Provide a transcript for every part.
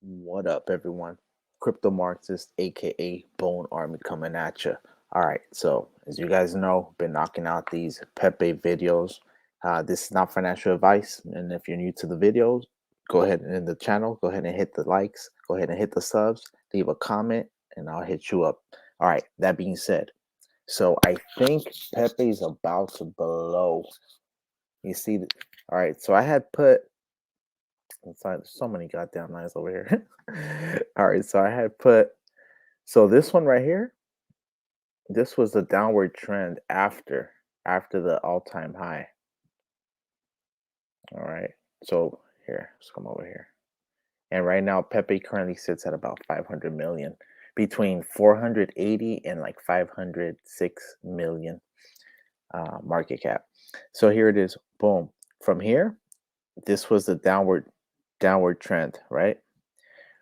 What up, everyone? CryptoMarxist, aka Bone Army, coming at you. All right, so as you guys know, been knocking out these Pepe videos. This is not financial advice, and if you're new to the videos, go ahead and in the channel, go ahead and hit the likes, go ahead and hit the subs, leave a comment, and I'll hit you up. All right. That being said, so I think Pepe's about to blow. You see, all right. So I had put inside so many goddamn lines over here. All right, so I had put so this one right here, this was the downward trend after the all-time high. All right. So here, let's come over here. And right now Pepe currently sits at about 500 million, between 480 and like 506 million market cap. So here it is. Boom. From here, this was the downward trend, right?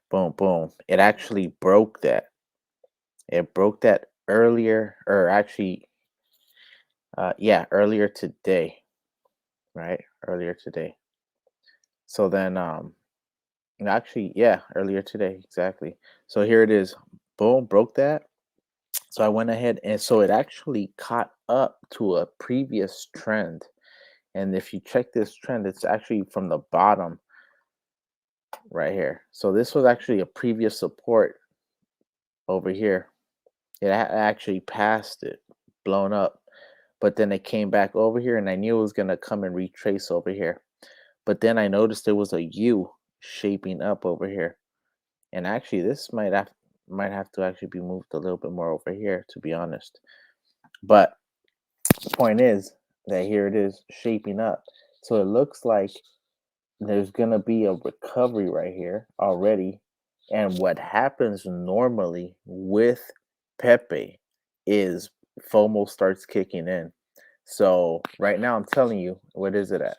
Boom, boom. It actually broke that. It broke that earlier, or actually, yeah, earlier today, right? Earlier today. So then, actually, yeah, earlier today, exactly. So here it is. Boom, broke that. So I went ahead and so it actually caught up to a previous trend. And if you check this trend, it's actually from the bottom right here. So this was actually a previous support over here. It actually passed it, blown up. But then it came back over here, and I knew it was gonna come and retrace over here. But then I noticed there was a U shaping up over here. And actually this might have to actually be moved a little bit more over here, to be honest. But the point is that here it is shaping up. So it looks like there's gonna be a recovery right here already. And what happens normally with Pepe is FOMO starts kicking in. So right now I'm telling you, what is it at?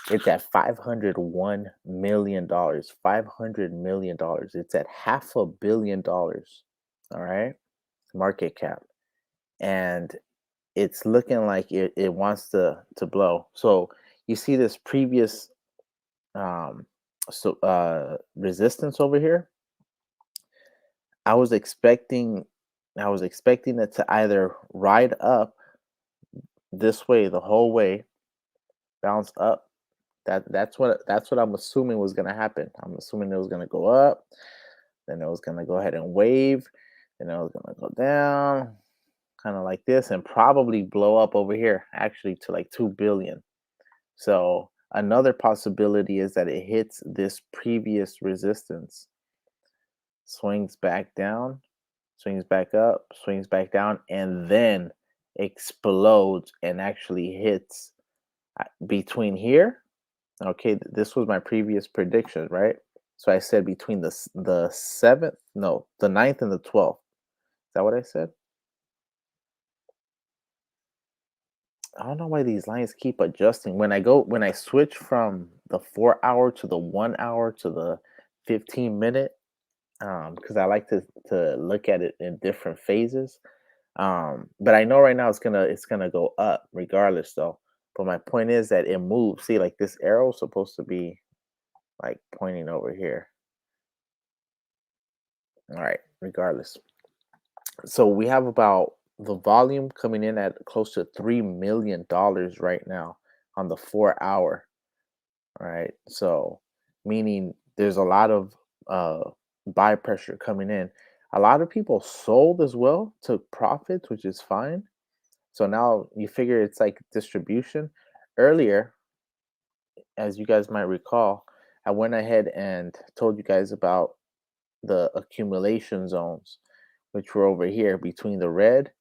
It's at $501 million. $500 million. It's at $500 million. All right, market cap, and it's looking like it wants to blow. So you see this previous resistance over here. I was expecting I was expecting it to either ride up this way the whole way, bounce up. That's what I'm assuming was gonna happen. I'm assuming it was gonna go up, then it was gonna go ahead and wave, then it was gonna go down, kind of like this, and probably blow up over here, actually to like 2 billion. So another possibility is that it hits this previous resistance, swings back down, swings back up, swings back down, and then explodes and actually hits between here. Okay, this was my previous prediction, right? So I said between the seventh, no, the ninth and the 12th. Is that what I said? I don't know why these lines keep adjusting. When I switch from the 4 hour to the 1 hour to the 15 minute, because I like to look at it in different phases. But I know right now it's gonna go up regardless though. But my point is that it moves. See, like this arrow is supposed to be like pointing over here. All right, regardless. So we have about the volume coming in at close to $3 million right now on the 4 hour. All right. So meaning there's a lot of buy pressure coming in. A lot of people sold as well, took profits, which is fine. So now you figure it's like distribution. Earlier, as you guys might recall, I went ahead and told you guys about the accumulation zones, which were over here between the red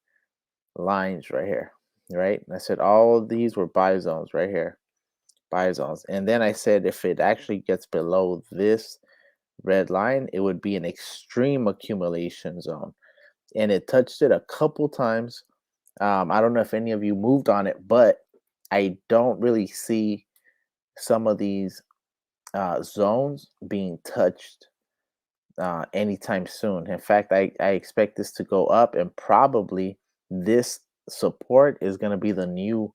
lines right here, right? And I said all of these were buy zones right here, buy zones. And then I said if it actually gets below this red line, it would be an extreme accumulation zone. And it touched it a couple times. I don't know if any of you moved on it, but I don't really see some of these zones being touched anytime soon. In fact, I expect this to go up, and probably this support is going to be the new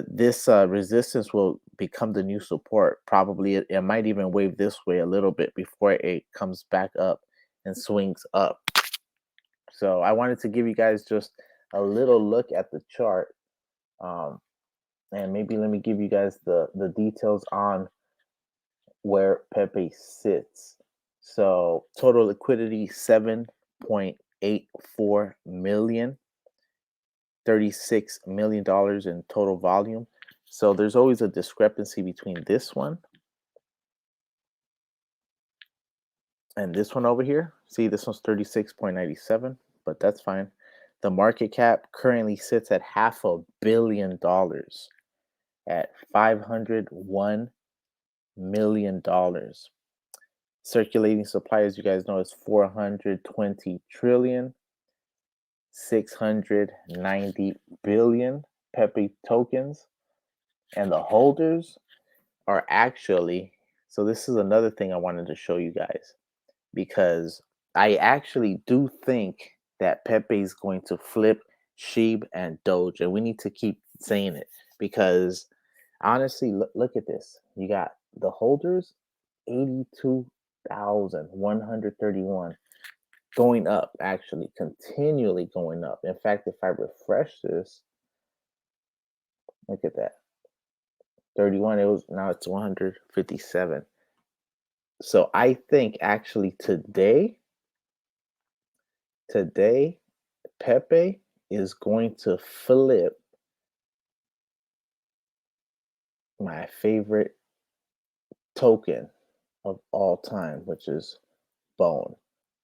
This resistance will become the new support. Probably it might even wave this way a little bit before it comes back up and swings up. So I wanted to give you guys just a little look at the chart. Um, and maybe let me give you guys the details on where Pepe sits. So total liquidity 7.84 million, $36 million in total volume. So there's always a discrepancy between this one and this one over here. See, this one's 36.97, but that's fine. The market cap currently sits at $500 million at $501 million. Circulating supply, as you guys know, is 420 trillion, 690 billion Pepe tokens. And the holders are actually, so this is another thing I wanted to show you guys, because I actually do think that Pepe is going to flip Sheeb and Doge, and we need to keep saying it because honestly, look at this. You got the holders, 82,131, going up, actually, continually going up. In fact, if I refresh this, look at that. 31, it was now it's 157. So I think actually today Pepe is going to flip my favorite token of all time, which is Bone.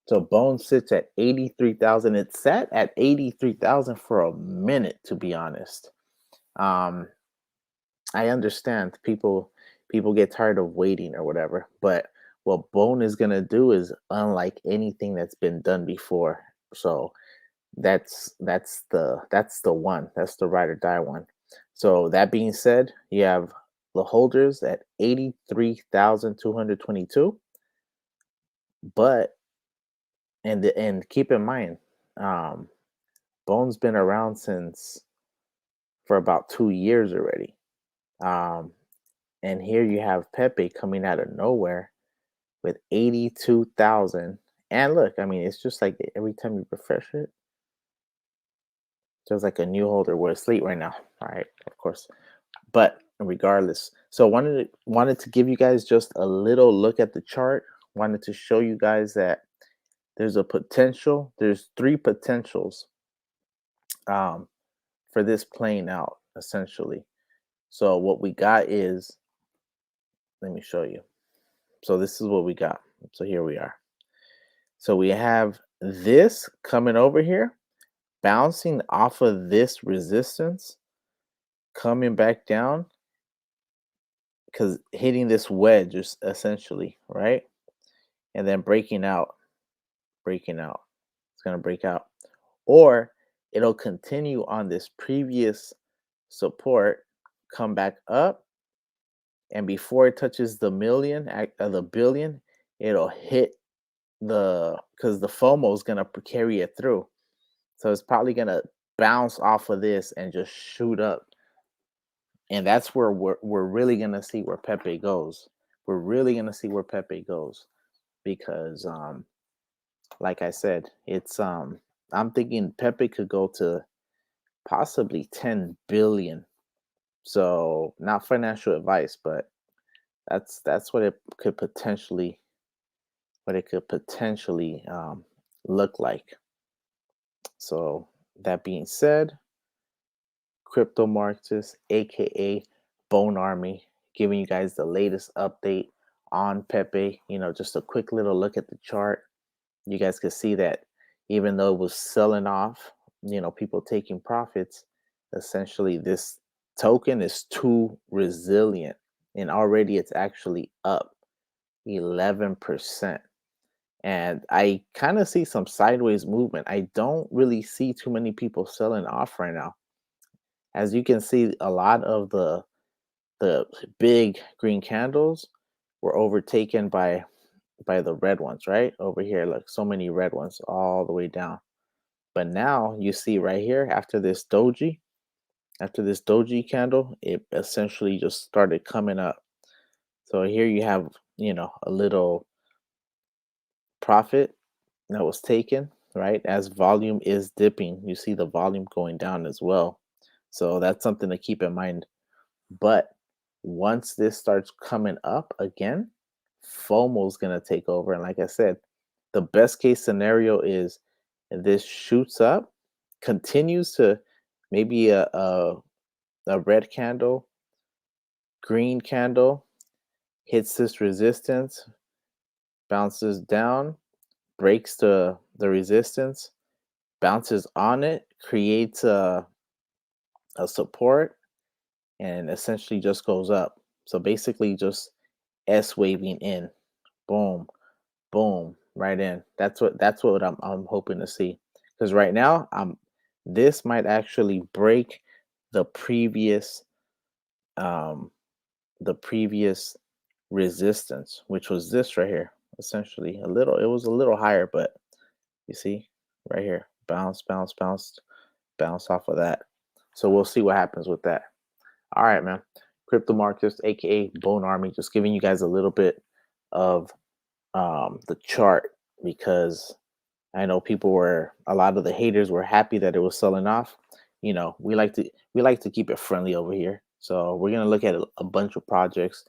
So Bone sits at 83,000. It sat at 83,000 for a minute, to be honest. Um, I understand people get tired of waiting or whatever, but what Bone is gonna do is unlike anything that's been done before. So that's the one. That's the ride or die one. So that being said, you have the holders at 83,222. But and keep in mind, um, Bone's been around since for about 2 years already. Um, and here you have Pepe coming out of nowhere with 82,000. And look, I mean, it's just like every time you refresh it, there's like a new holder. We're asleep right now, all right? Of course. But regardless, so wanted to give you guys just a little look at the chart. Wanted to show you guys that there's a potential. There's three potentials um, for this playing out essentially. So what we got is, let me show you. So this is what we got. So here we are. So we have this coming over here, bouncing off of this resistance, coming back down, because hitting this wedge is essentially, right? And then breaking out, breaking out. It's gonna break out. Or it'll continue on this previous support, come back up, and before it touches the the billion, it'll hit because the FOMO is gonna carry it through. So it's probably gonna bounce off of this and just shoot up. And that's where we're really gonna see where Pepe goes. We're really gonna see where Pepe goes because like I said, it's I'm thinking Pepe could go to possibly 10 billion. So not financial advice, but that's what it could potentially look like. So that being said, CryptoMarxist, aka Bone Army, giving you guys the latest update on Pepe. Just a quick little look at the chart. You guys can see that even though it was selling off, people taking profits, essentially this token is too resilient, and already it's actually up 11%. And I kind of see some sideways movement. I don't really see too many people selling off right now. As you can see, a lot of the big green candles were overtaken by the red ones, right? Over here, look, so many red ones all the way down. But now you see right here after this doji, After this doji candle, it essentially just started coming up. So here you have, a little profit that was taken, right? As volume is dipping, you see the volume going down as well. So that's something to keep in mind. But once this starts coming up again, FOMO is going to take over. And like I said, the best case scenario is this shoots up, continues to maybe a red candle, green candle, hits this resistance, bounces down, breaks the resistance, bounces on it, creates a support, and essentially just goes up. So basically, just S waving in, boom, boom, right in. That's what I'm hoping to see. Because right now, this might actually break the previous um the previous resistance, which was this right here. Essentially, it was a little higher, but you see right here, bounce, bounce, bounce, bounce off of that. So we'll see what happens with that. All right, man. CryptoMarxist, aka Bone Army, just giving you guys a little bit of the chart because I know a lot of the haters were happy that it was selling off. We like to keep it friendly over here. So we're gonna look at a bunch of projects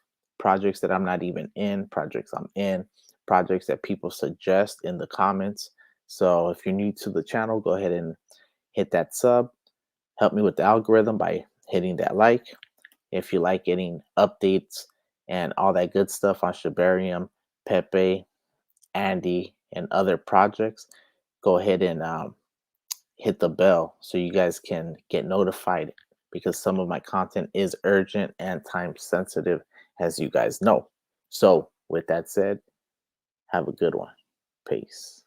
that I'm not even in, projects I'm in, projects that people suggest in the comments. So if you're new to the channel, go ahead and hit that sub. Help me with the algorithm by hitting that like. If you like getting updates and all that good stuff on Shibarium, Pepe, Andy, and other projects, go ahead and hit the bell so you guys can get notified because some of my content is urgent and time sensitive, as you guys know. So, with that said, have a good one. Peace.